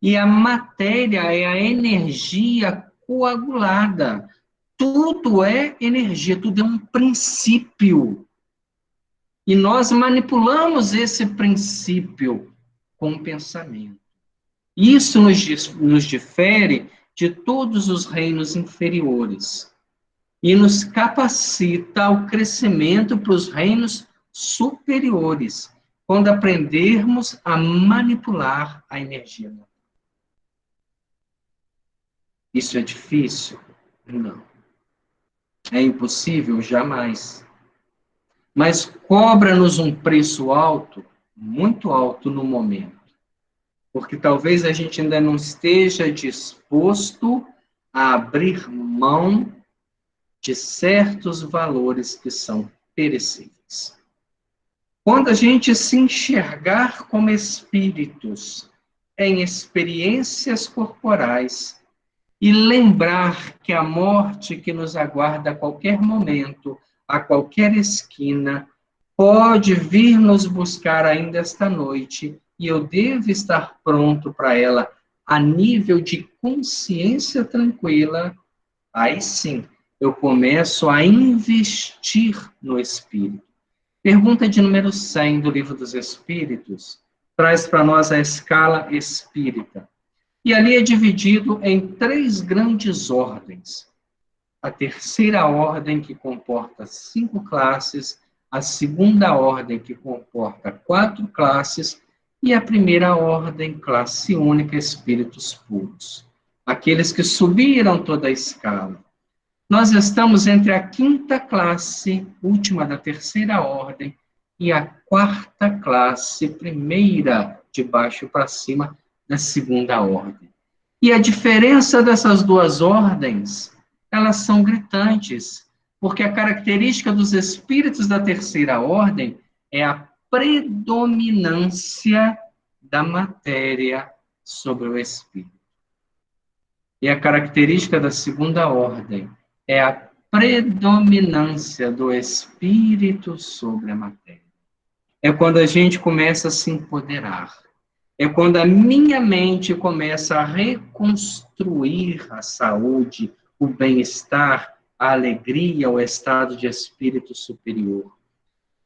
E a matéria é a energia coagulada. Tudo é energia, tudo é um princípio. E nós manipulamos esse princípio com o pensamento. Isso nos difere de todos os reinos inferiores e nos capacita ao crescimento para os reinos superiores, quando aprendermos a manipular a energia. Isso é difícil? Não. É impossível? Jamais. Mas cobra-nos um preço alto, muito alto no momento. Porque talvez a gente ainda não esteja disposto a abrir mão de certos valores que são perecíveis. Quando a gente se enxergar como espíritos em experiências corporais e lembrar que a morte que nos aguarda a qualquer momento, a qualquer esquina, pode vir nos buscar ainda esta noite, e eu devo estar pronto para ela a nível de consciência tranquila, aí sim, eu começo a investir no espírito. Pergunta de número 100 do Livro dos Espíritos traz para nós a escala espírita. E ali é dividido em 3 grandes ordens. A terceira ordem, que comporta 5 classes, a segunda ordem, que comporta 4 classes, e a primeira ordem, classe única, espíritos puros. Aqueles que subiram toda a escala. Nós estamos entre a 5ª classe, última da terceira ordem, e a 4ª classe, primeira de baixo para cima, da segunda ordem. E a diferença dessas 2 ordens, elas são gritantes, porque a característica dos espíritos da terceira ordem é a predominância da matéria sobre o espírito. E a característica da segunda ordem é a predominância do espírito sobre a matéria. É quando a gente começa a se empoderar. É quando a minha mente começa a reconstruir a saúde, o bem-estar, a alegria, o estado de espírito superior.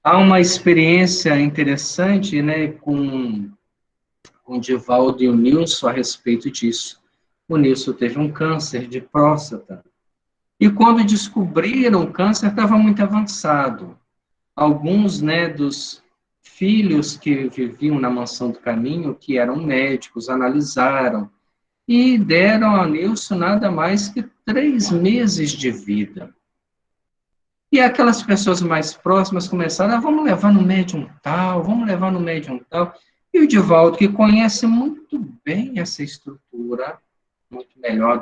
Há uma experiência interessante, né, com o Divaldo e o Nilson a respeito disso. O Nilson teve um câncer de próstata. E quando descobriram o câncer, estava muito avançado. Alguns, né, dos filhos que viviam na Mansão do Caminho, que eram médicos, analisaram e deram a Nilson nada mais que 3 meses de vida. E aquelas pessoas mais próximas começaram, vamos levar no médium tal, vamos levar no médium tal. E o Divaldo, que conhece muito bem essa estrutura, muito melhor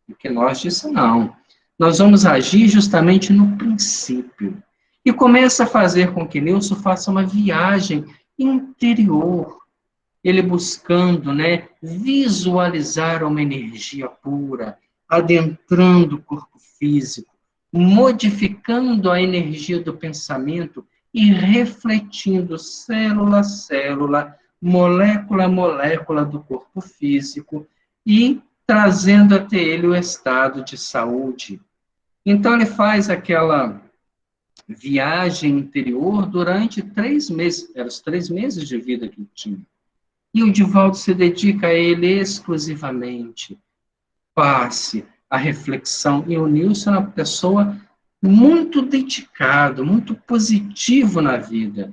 do que nós, disse, não. Nós vamos agir justamente no princípio. E começa a fazer com que Nilson faça uma viagem interior, ele buscando, né, visualizar uma energia pura, adentrando o corpo físico, modificando a energia do pensamento e refletindo célula a célula, molécula a molécula do corpo físico e trazendo até ele o estado de saúde. Então, ele faz aquela viagem interior durante 3 meses, eram os 3 meses de vida que ele tinha. E o Divaldo se dedica a ele exclusivamente. Passe a reflexão. E o Nilson é uma pessoa muito dedicado, muito positivo na vida.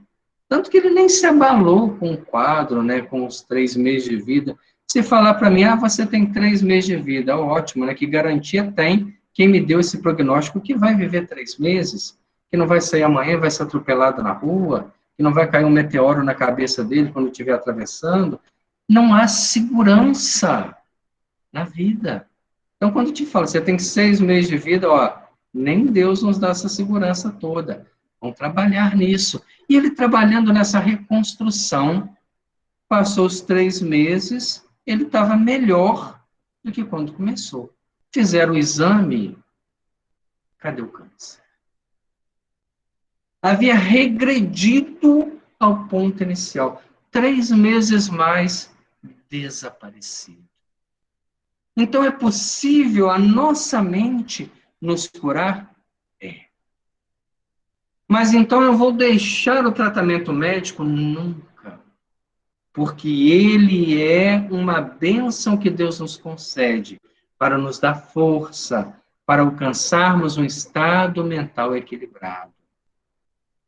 Tanto que ele nem se abalou com o quadro, né, com os 3 meses de vida. Se falar para mim, você tem 3 meses de vida, ótimo, né? Que garantia tem quem me deu esse prognóstico que vai viver 3 meses, que não vai sair amanhã, vai ser atropelado na rua, que não vai cair um meteoro na cabeça dele quando estiver atravessando. Não há segurança na vida. Então, quando te falo, você tem 6 meses de vida, nem Deus nos dá essa segurança toda. Vamos trabalhar nisso. E ele trabalhando nessa reconstrução, passou os 3 meses, ele estava melhor do que quando começou. Fizeram o exame, cadê o câncer? Havia regredido ao ponto inicial. 3 meses mais, desaparecido. Então, é possível a nossa mente nos curar? É. Mas então eu vou deixar o tratamento médico? Nunca. Porque ele é uma bênção que Deus nos concede para nos dar força, para alcançarmos um estado mental equilibrado.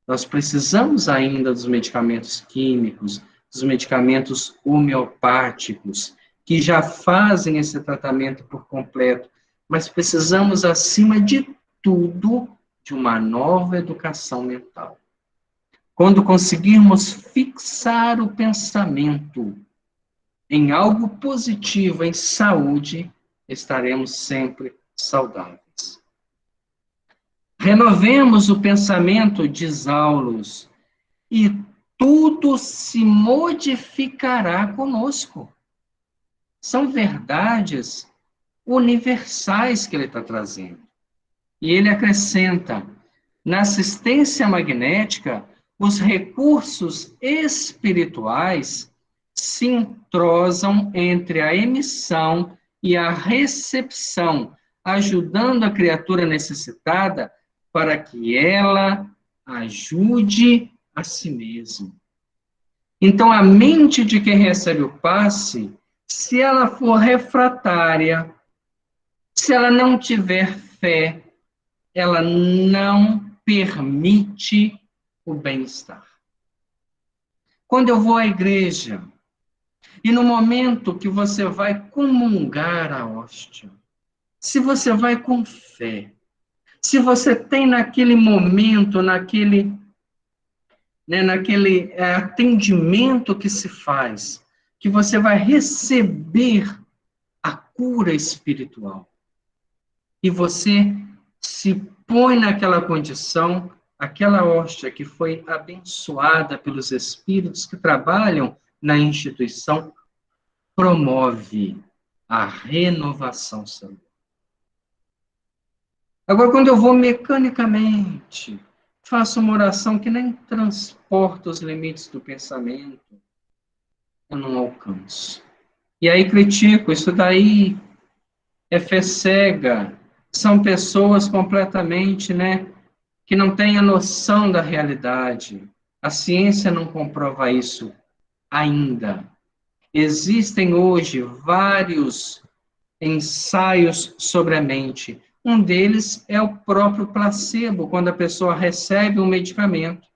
Nós precisamos ainda dos medicamentos químicos, dos medicamentos homeopáticos, que já fazem esse tratamento por completo, mas precisamos, acima de tudo, de uma nova educação mental. Quando conseguirmos fixar o pensamento em algo positivo, em saúde, estaremos sempre saudáveis. Renovemos o pensamento, diz Aulus, e tudo se modificará conosco. São verdades universais que ele está trazendo. E ele acrescenta, na assistência magnética, os recursos espirituais se entrosam entre a emissão e a recepção, ajudando a criatura necessitada para que ela ajude a si mesma. Então, a mente de quem recebe o passe, se ela for refratária, se ela não tiver fé, ela não permite o bem-estar. Quando eu vou à igreja, e no momento que você vai comungar a hóstia, se você vai com fé, se você tem naquele momento, naquele atendimento que se faz, que você vai receber a cura espiritual. E você se põe naquela condição, aquela hóstia que foi abençoada pelos espíritos que trabalham na instituição, promove a renovação celular. Agora, quando eu vou mecanicamente, faço uma oração que nem transporta os limites do pensamento, eu não alcanço. E aí critico, isso daí é fé cega, são pessoas completamente, que não têm a noção da realidade. A ciência não comprova isso ainda. Existem hoje vários ensaios sobre a mente. Um deles é o próprio placebo, quando a pessoa recebe um medicamento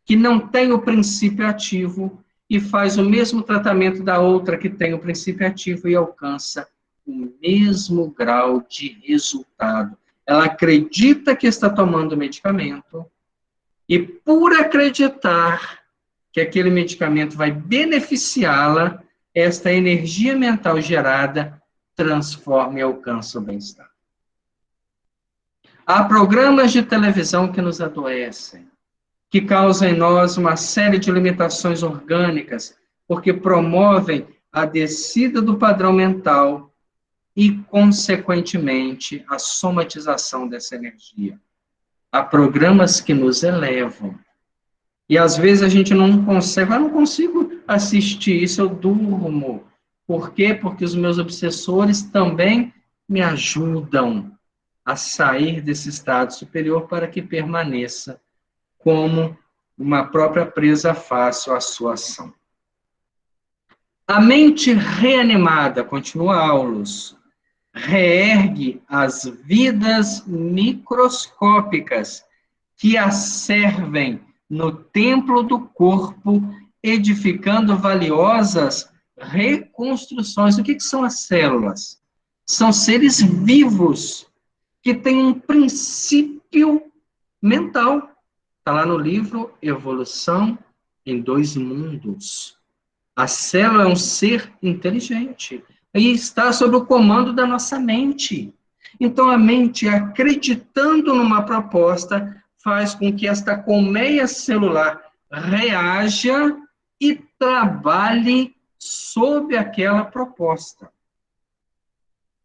que não tem o princípio ativo e faz o mesmo tratamento da outra que tem o princípio ativo e alcança o mesmo grau de resultado. Ela acredita que está tomando o medicamento e, por acreditar, que aquele medicamento vai beneficiá-la, esta energia mental gerada transforma e alcança o bem-estar. Há programas de televisão que nos adoecem, que causam em nós uma série de limitações orgânicas, porque promovem a descida do padrão mental e, consequentemente, a somatização dessa energia. Há programas que nos elevam. E, às vezes, a gente não consegue, eu não consigo assistir isso, eu durmo. Por quê? Porque os meus obsessores também me ajudam a sair desse estado superior para que permaneça como uma própria presa fácil à sua ação. A mente reanimada, continua Aulus, reergue as vidas microscópicas que a servem no templo do corpo, edificando valiosas reconstruções. O que são as células? São seres vivos que têm um princípio mental. Está lá no livro Evolução em Dois Mundos. A célula é um ser inteligente e está sob o comando da nossa mente. Então, a mente, acreditando numa proposta, faz com que esta colmeia celular reaja e trabalhe sob aquela proposta.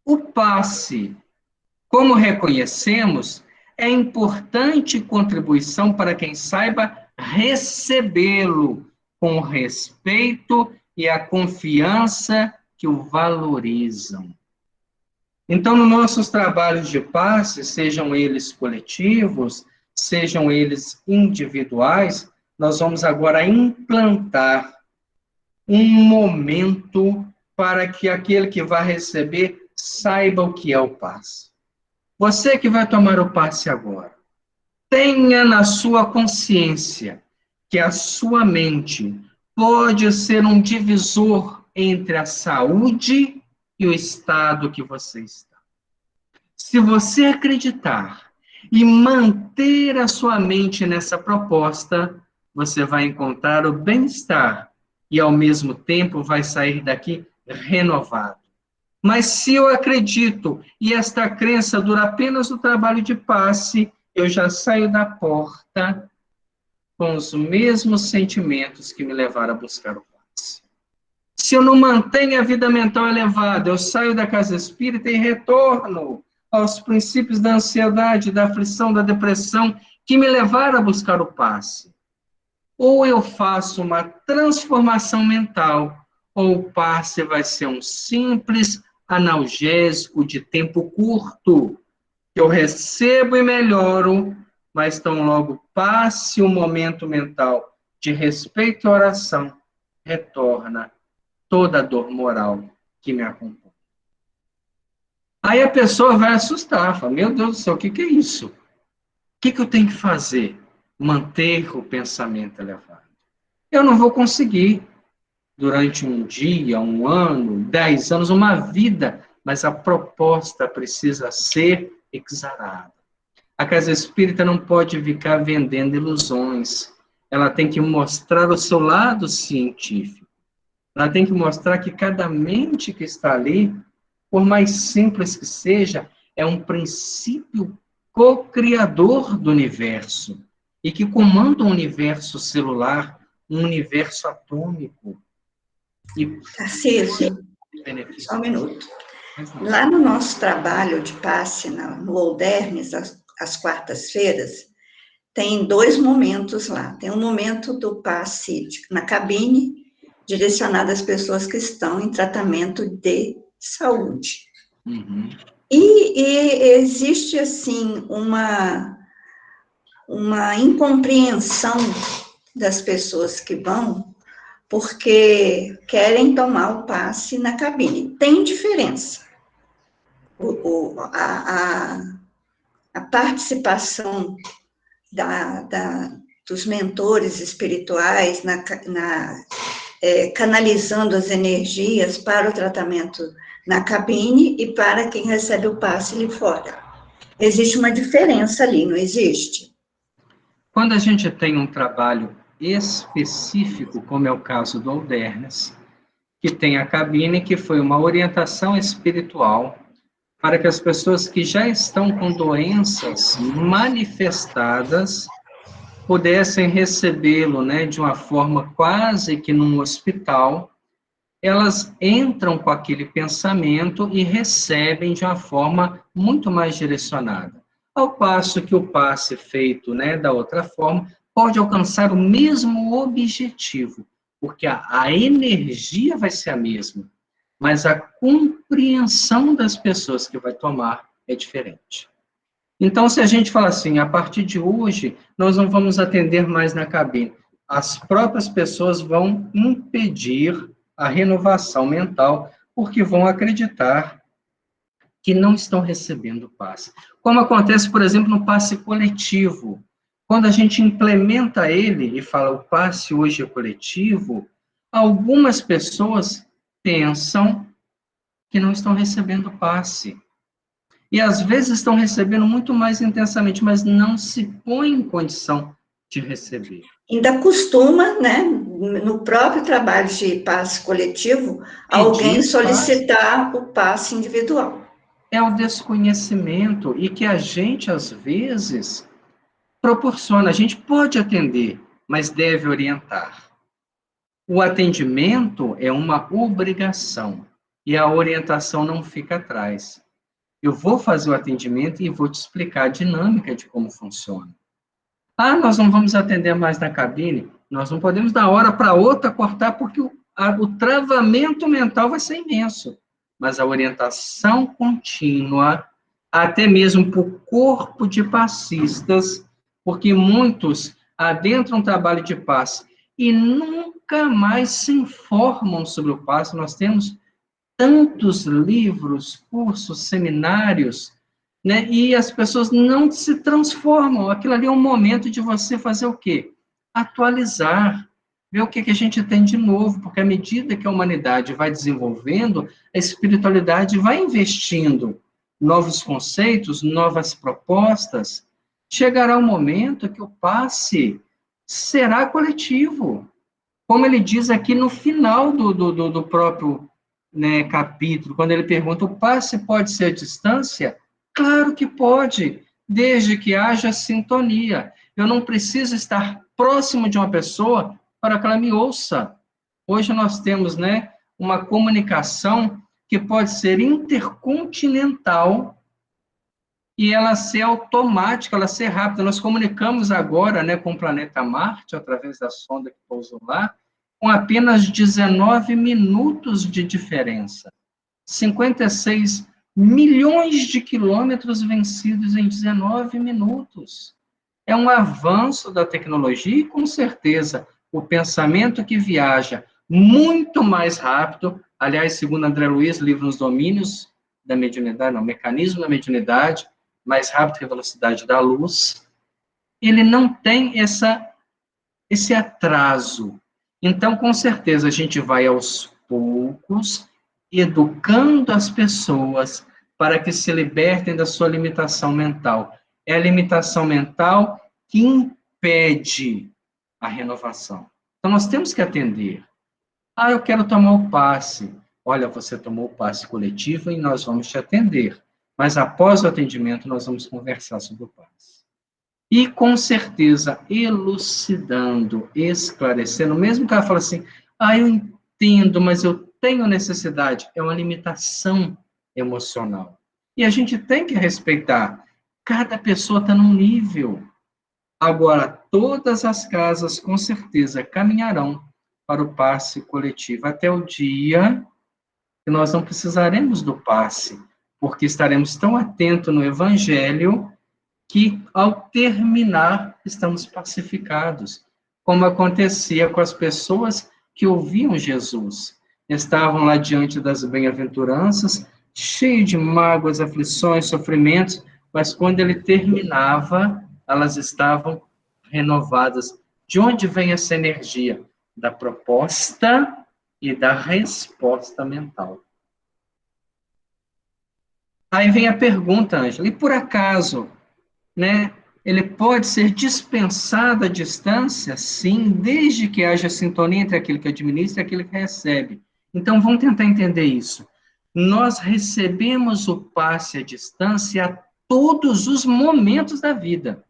O passe, como reconhecemos, é importante contribuição para quem saiba recebê-lo com respeito e a confiança que o valorizam. Então, nos nossos trabalhos de passe, sejam eles coletivos, sejam eles individuais, nós vamos agora implantar um momento para que aquele que vai receber saiba o que é o passe. Você que vai tomar o passe agora, tenha na sua consciência que a sua mente pode ser um divisor entre a saúde e o estado que você está. Se você acreditar e manter a sua mente nessa proposta, você vai encontrar o bem-estar e, ao mesmo tempo, vai sair daqui renovado. Mas se eu acredito e esta crença dura apenas o trabalho de passe, eu já saio da porta com os mesmos sentimentos que me levaram a buscar o passe. Se eu não mantenho a vida mental elevada, eu saio da casa espírita e retorno aos princípios da ansiedade, da aflição, da depressão, que me levaram a buscar o passe. Ou eu faço uma transformação mental, ou o passe vai ser um simples analgésico de tempo curto, que eu recebo e melhoro, mas tão logo passe o momento mental de respeito e oração, retorna toda a dor moral que me acompanha. Aí a pessoa vai assustar, fala, meu Deus do céu, o que é isso? O que eu tenho que fazer? Manter o pensamento elevado. Eu não vou conseguir durante um dia, um ano, 10 anos, uma vida, mas a proposta precisa ser exarada. A casa espírita não pode ficar vendendo ilusões. Ela tem que mostrar o seu lado científico. Ela tem que mostrar que cada mente que está ali, por mais simples que seja, é um princípio co-criador do universo e que comanda um universo celular, um universo atômico. Tarcísio, só um minuto. Lá no nosso trabalho de passe, no Old Hermes, às quartas-feiras, tem 2 momentos lá. Tem um momento do passe na cabine, direcionado às pessoas que estão em tratamento de saúde. Uhum. E existe, assim, uma incompreensão das pessoas que vão, porque querem tomar o passe na cabine. Tem diferença. A participação dos mentores espirituais canalizando as energias para o tratamento na cabine e para quem recebe o passe ali fora. Existe uma diferença ali, não existe? Quando a gente tem um trabalho específico, como é o caso do Aldernes, que tem a cabine, que foi uma orientação espiritual para que as pessoas que já estão com doenças manifestadas pudessem recebê-lo, né, de uma forma quase que num hospital. Elas entram com aquele pensamento e recebem de uma forma muito mais direcionada. Ao passo que o passe feito, né, da outra forma pode alcançar o mesmo objetivo, porque a energia vai ser a mesma, mas a compreensão das pessoas que vai tomar é diferente. Então, se a gente fala assim, a partir de hoje, nós não vamos atender mais na cabine, as próprias pessoas vão impedir a renovação mental, porque vão acreditar que não estão recebendo passe. Como acontece, por exemplo, no passe coletivo. Quando a gente implementa ele e fala o passe hoje é coletivo, algumas pessoas pensam que não estão recebendo passe. E às vezes estão recebendo muito mais intensamente, mas não se põe em condição de receber. Ainda costuma, né, no próprio trabalho de passe coletivo, alguém solicitar o passe individual. É o desconhecimento e que a gente, às vezes, proporciona. A gente pode atender, mas deve orientar. O atendimento é uma obrigação e a orientação não fica atrás. Eu vou fazer o atendimento e vou te explicar a dinâmica de como funciona. Ah, nós não vamos atender mais na cabine? Nós não podemos, da hora para outra, cortar, porque o travamento mental vai ser imenso. Mas a orientação contínua, até mesmo para o corpo de passistas, porque muitos adentram um trabalho de passe e nunca mais se informam sobre o passe. Nós temos tantos livros, cursos, seminários, né? E as pessoas não se transformam. Aquilo ali é um momento de você fazer o quê? Atualizar, ver o que a gente tem de novo, porque à medida que a humanidade vai desenvolvendo, a espiritualidade vai investindo novos conceitos, novas propostas. Chegará um momento que o passe será coletivo. Como ele diz aqui no final do próprio, né, capítulo, quando ele pergunta, o passe pode ser à distância? Claro que pode, desde que haja sintonia. Eu não preciso estar próximo de uma pessoa para que ela me ouça. Hoje nós temos, né, uma comunicação que pode ser intercontinental e ela ser automática, ela ser rápida. Nós comunicamos agora, né, com o planeta Marte, através da sonda que pousou lá, com apenas 19 minutos de diferença. 56 milhões de quilômetros vencidos em 19 minutos. É um avanço da tecnologia e, com certeza, o pensamento que viaja muito mais rápido, aliás, segundo André Luiz, livro Nos Domínios da Mediunidade, não, Mecanismo da Mediunidade, mais rápido que a velocidade da luz, ele não tem esse atraso. Então, com certeza, a gente vai aos poucos educando as pessoas para que se libertem da sua limitação mental. É a limitação mental que impede a renovação. Então, nós temos que atender. Ah, eu quero tomar o passe. Olha, você tomou o passe coletivo e nós vamos te atender. Mas após o atendimento, nós vamos conversar sobre o passe. E, com certeza, elucidando, esclarecendo, mesmo que ela fale assim, ah, eu entendo, mas eu tenho necessidade, é uma limitação emocional. E a gente tem que respeitar. Cada pessoa está num nível. Agora, todas as casas, com certeza, caminharão para o passe coletivo, até o dia que nós não precisaremos do passe, porque estaremos tão atentos no Evangelho que, ao terminar, estamos pacificados, como acontecia com as pessoas que ouviam Jesus. Estavam lá diante das bem-aventuranças, cheios de mágoas, aflições, sofrimentos, mas quando ele terminava, elas estavam renovadas. De onde vem essa energia? Da proposta e da resposta mental. Aí vem a pergunta, Ângela, e por acaso, né, ele pode ser dispensado à distância, sim, desde que haja sintonia entre aquele que administra e aquele que recebe. Então, vamos tentar entender isso. Nós recebemos o passe à distância a todos os momentos da vida,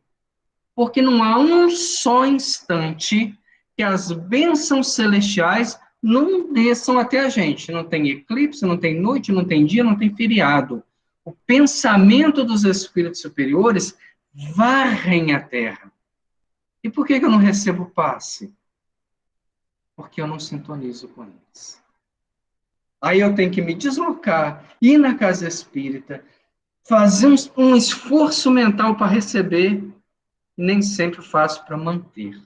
porque não há um só instante que as bênçãos celestiais não desçam até a gente. Não tem eclipse, não tem noite, não tem dia, não tem feriado. O pensamento dos espíritos superiores varrem a terra. E por que eu não recebo passe? Porque eu não sintonizo com eles. Aí eu tenho que me deslocar, ir na casa espírita, fazer um esforço mental para receber, e nem sempre faço para manter.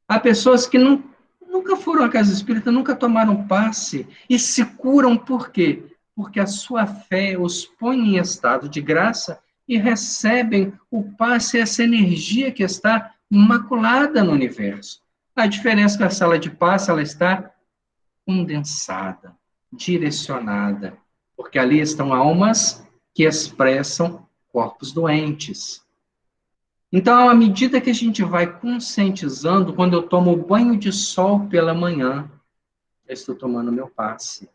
Há pessoas que nunca foram à casa espírita, nunca tomaram passe e se curam por quê? Porque a sua fé os põe em estado de graça e recebem o passe, essa energia que está maculada no universo. A diferença é que a sala de passe ela está condensada, direcionada, porque ali estão almas que expressam corpos doentes. Então, à medida que a gente vai conscientizando, quando eu tomo banho de sol pela manhã, eu estou tomando meu passe.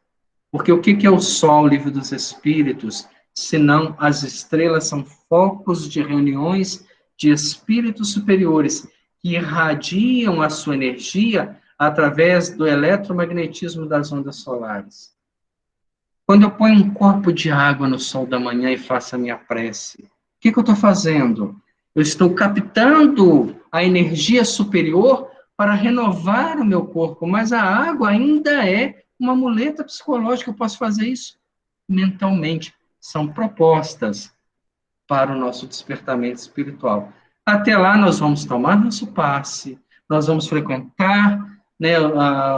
Porque o que é o sol, o livro dos espíritos, senão as estrelas são focos de reuniões de espíritos superiores que irradiam a sua energia através do eletromagnetismo das ondas solares. Quando eu ponho um copo de água no sol da manhã e faço a minha prece, o que eu estou fazendo? Eu estou captando a energia superior para renovar o meu corpo, mas a água ainda é uma muleta psicológica. Eu posso fazer isso mentalmente. São propostas para o nosso despertamento espiritual. Até lá, nós vamos tomar nosso passe, nós vamos frequentar, né,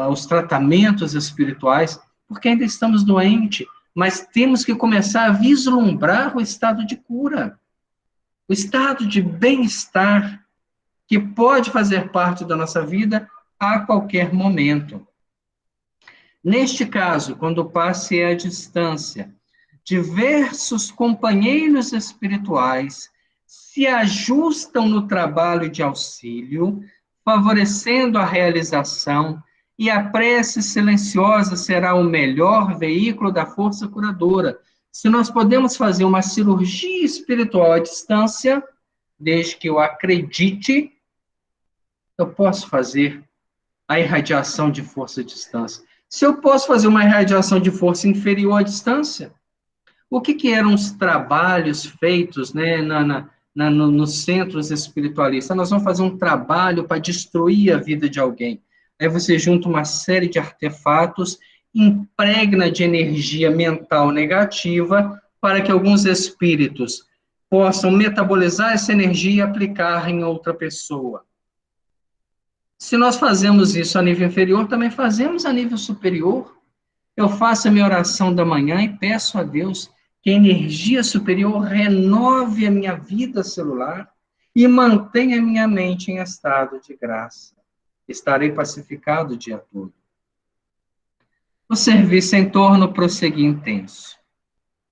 os tratamentos espirituais, porque ainda estamos doentes, mas temos que começar a vislumbrar o estado de cura, o estado de bem-estar, que pode fazer parte da nossa vida a qualquer momento. Neste caso, quando o passe é à distância, diversos companheiros espirituais se ajustam no trabalho de auxílio, favorecendo a realização, e a prece silenciosa será o melhor veículo da força curadora. Se nós podemos fazer uma cirurgia espiritual à distância, desde que eu acredite, eu posso fazer a irradiação de força à distância. Se eu posso fazer uma irradiação de força inferior à distância, o que eram os trabalhos feitos, né, nos centros espiritualistas? Nós vamos fazer um trabalho para destruir a vida de alguém. Aí você junta uma série de artefatos, impregna de energia mental negativa para que alguns espíritos possam metabolizar essa energia e aplicar em outra pessoa. Se nós fazemos isso a nível inferior, também fazemos a nível superior. Eu faço a minha oração da manhã e peço a Deus que a energia superior renove a minha vida celular e mantenha a minha mente em estado de graça. Estarei pacificado o dia todo. O serviço em torno prosseguia intenso.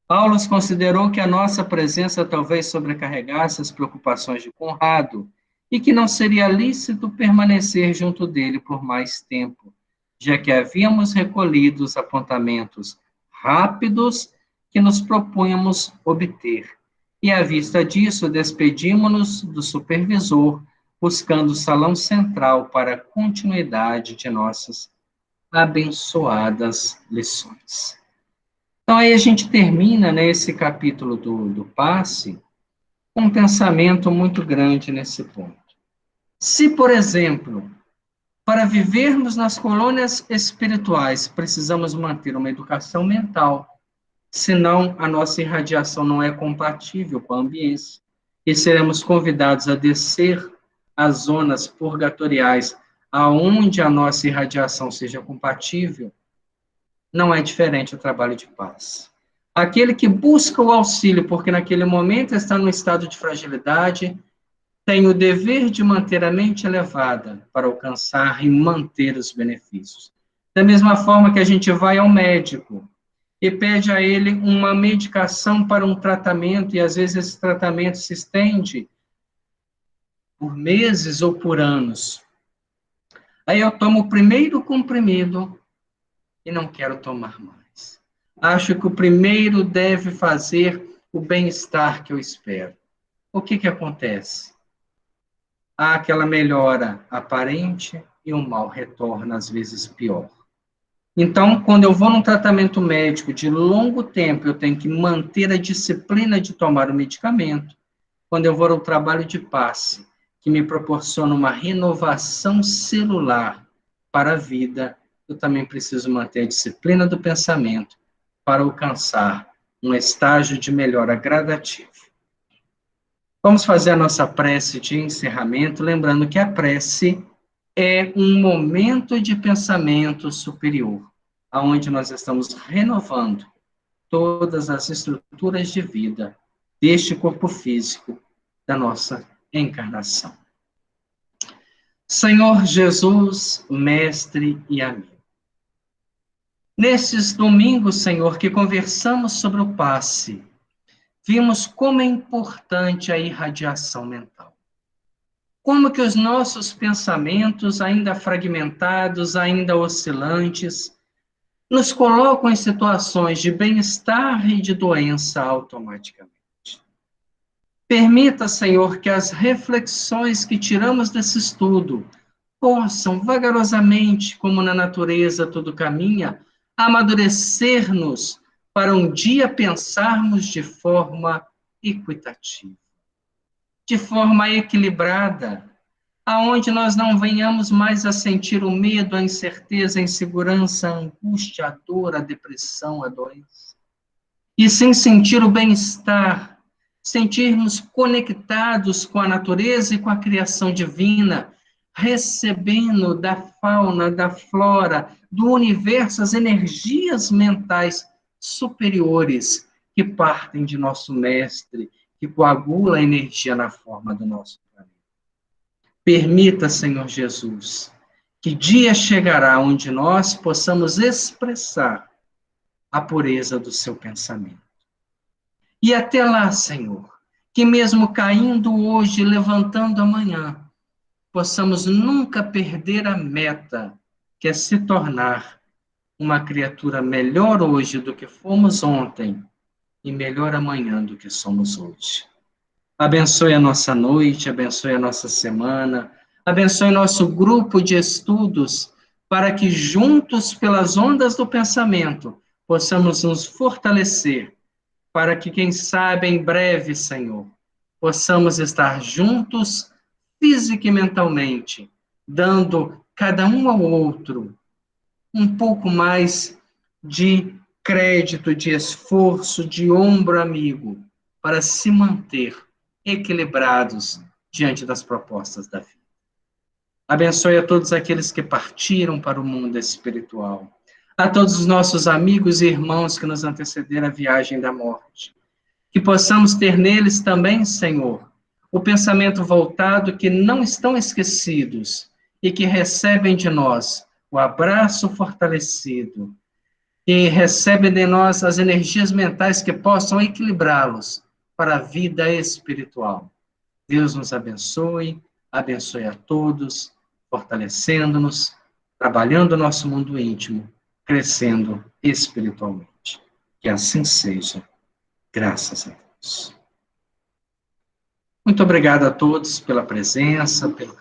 Paulo considerou que a nossa presença talvez sobrecarregasse as preocupações de Conrado e que não seria lícito permanecer junto dele por mais tempo, já que havíamos recolhido os apontamentos rápidos que nos propunhamos obter. E, à vista disso, despedimos-nos do supervisor, buscando o salão central para a continuidade de nossas abençoadas lições. Então, aí a gente termina, né, esse capítulo do passe com um pensamento muito grande nesse ponto. Se, por exemplo, para vivermos nas colônias espirituais, precisamos manter uma educação mental, senão a nossa irradiação não é compatível com a ambiência, e seremos convidados a descer às zonas purgatoriais, aonde a nossa irradiação seja compatível, não é diferente do trabalho de paz. Aquele que busca o auxílio, porque naquele momento está num estado de fragilidade, tem o dever de manter a mente elevada para alcançar e manter os benefícios. Da mesma forma que a gente vai ao médico e pede a ele uma medicação para um tratamento, e às vezes esse tratamento se estende por meses ou por anos. Aí eu tomo o primeiro comprimido e não quero tomar mais. Acho que o primeiro deve fazer o bem-estar que eu espero. O que acontece? Há aquela melhora aparente e o mal retorna, às vezes pior. Então, quando eu vou num tratamento médico de longo tempo, eu tenho que manter a disciplina de tomar o medicamento. Quando eu vou ao trabalho de passe, que me proporciona uma renovação celular para a vida, eu também preciso manter a disciplina do pensamento para alcançar um estágio de melhora gradativo. Vamos fazer a nossa prece de encerramento, lembrando que a prece é um momento de pensamento superior, onde nós estamos renovando todas as estruturas de vida deste corpo físico, da nossa encarnação. Senhor Jesus, mestre e amigo, nesses domingos, Senhor, que conversamos sobre o passe, vimos como é importante a irradiação mental. Como que os nossos pensamentos, ainda fragmentados, ainda oscilantes, nos colocam em situações de bem-estar e de doença automaticamente. Permita, Senhor, que as reflexões que tiramos desse estudo possam, vagarosamente, como na natureza tudo caminha, amadurecer-nos para um dia pensarmos de forma equitativa, de forma equilibrada, aonde nós não venhamos mais a sentir o medo, a incerteza, a insegurança, a angústia, a dor, a depressão, a doença. E sem sentir o bem-estar, sentirmos conectados com a natureza e com a criação divina, recebendo da fauna, da flora, do universo, as energias mentais superiores que partem de nosso mestre, que coagula a energia na forma do nosso planeta. Permita, Senhor Jesus, que dia chegará onde nós possamos expressar a pureza do seu pensamento. E até lá, Senhor, que mesmo caindo hoje, levantando amanhã, possamos nunca perder a meta, que é se tornar uma criatura melhor hoje do que fomos ontem e melhor amanhã do que somos hoje. Abençoe a nossa noite, abençoe a nossa semana, abençoe nosso grupo de estudos, para que juntos, pelas ondas do pensamento, possamos nos fortalecer, para que, quem sabe, em breve, Senhor, possamos estar juntos, física e mentalmente, dando cada um ao outro um pouco mais de crédito, de esforço, de ombro amigo, para se manter equilibrados diante das propostas da vida. Abençoe a todos aqueles que partiram para o mundo espiritual, a todos os nossos amigos e irmãos que nos antecederam à viagem da morte, que possamos ter neles também, Senhor, o pensamento voltado, que não estão esquecidos e que recebem de nós o abraço fortalecido, e recebem de nós as energias mentais que possam equilibrá-los para a vida espiritual. Deus nos abençoe, abençoe a todos, fortalecendo-nos, trabalhando o nosso mundo íntimo, crescendo espiritualmente. Que assim seja, graças a Deus. Muito obrigado a todos pela presença, pelo carinho.